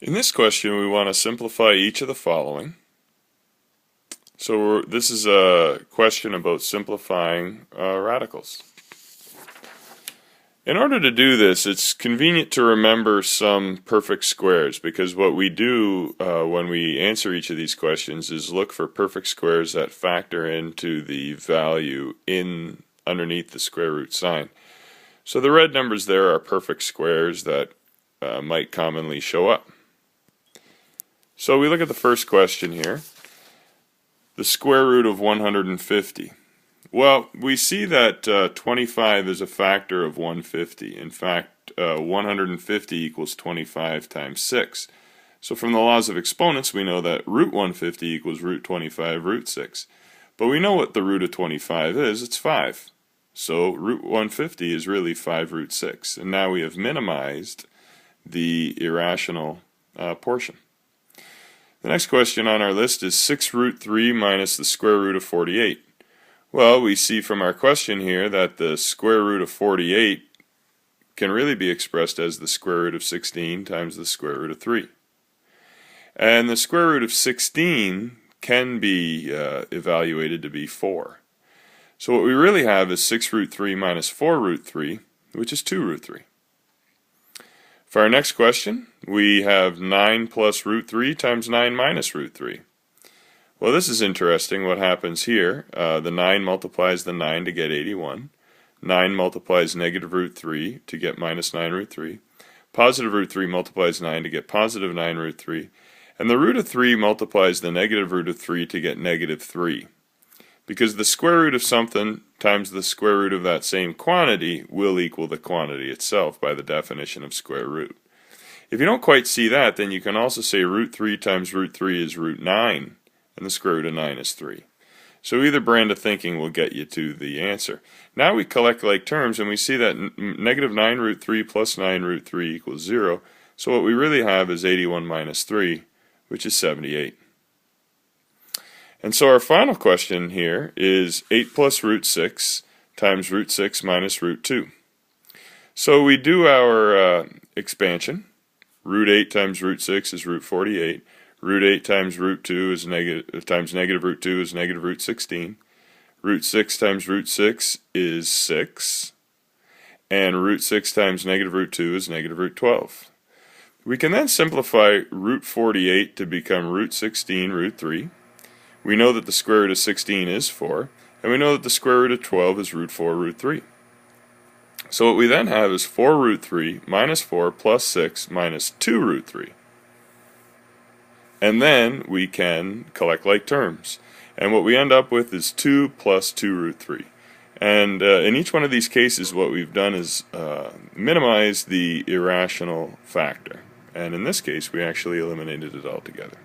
In this question, we want to simplify each of the following. So this is a question about simplifying radicals. In order to do this, it's convenient to remember some perfect squares, because what we do when we answer each of these questions is look for perfect squares that factor into the value underneath the square root sign. So the red numbers there are perfect squares that might commonly show up. So we look at the first question here, the square root of 150. Well, we see that 25 is a factor of 150. In fact, 150 equals 25 times 6. So from the laws of exponents, we know that root 150 equals root 25 root 6. But we know what the root of 25 is, it's 5. So root 150 is really 5 root 6. And now we have minimized the irrational portion. The next question on our list is 6 root 3 minus the square root of 48. Well, we see from our question here that the square root of 48 can really be expressed as the square root of 16 times the square root of 3. And the square root of 16 can be evaluated to be 4. So what we really have is 6 root 3 minus 4 root 3, which is 2 root 3. For our next question, we have 9 plus root 3 times 9 minus root 3. Well, this is interesting. What happens here, the 9 multiplies the 9 to get 81. 9 multiplies negative root 3 to get minus 9 root 3. Positive root 3 multiplies 9 to get positive 9 root 3. And the root of 3 multiplies the negative root of 3 to get negative 3. Because the square root of something times the square root of that same quantity will equal the quantity itself by the definition of square root. If you don't quite see that, then you can also say root 3 times root 3 is root 9, and the square root of 9 is 3. So either brand of thinking will get you to the answer. Now we collect like terms, and we see that negative 9 root 3 plus 9 root 3 equals 0. So what we really have is 81 minus 3, which is 78. And so our final question here is 8 plus root 6 times root 6 minus root 2. So we do our expansion. Root 8 times root 6 is root 48. Root 8 times root 2 is negative root 2 is negative root 16. Root 6 times root 6 is 6. And root 6 times negative root 2 is negative root 12. We can then simplify root 48 to become root 16 root 3. We know that the square root of 16 is 4, and we know that the square root of 12 is root 4 root 3. So what we then have is 4 root 3 minus 4 plus 6 minus 2 root 3. And then we can collect like terms. And what we end up with is 2 plus 2 root 3. And in each one of these cases, what we've done is minimize the irrational factor. And in this case, we actually eliminated it altogether.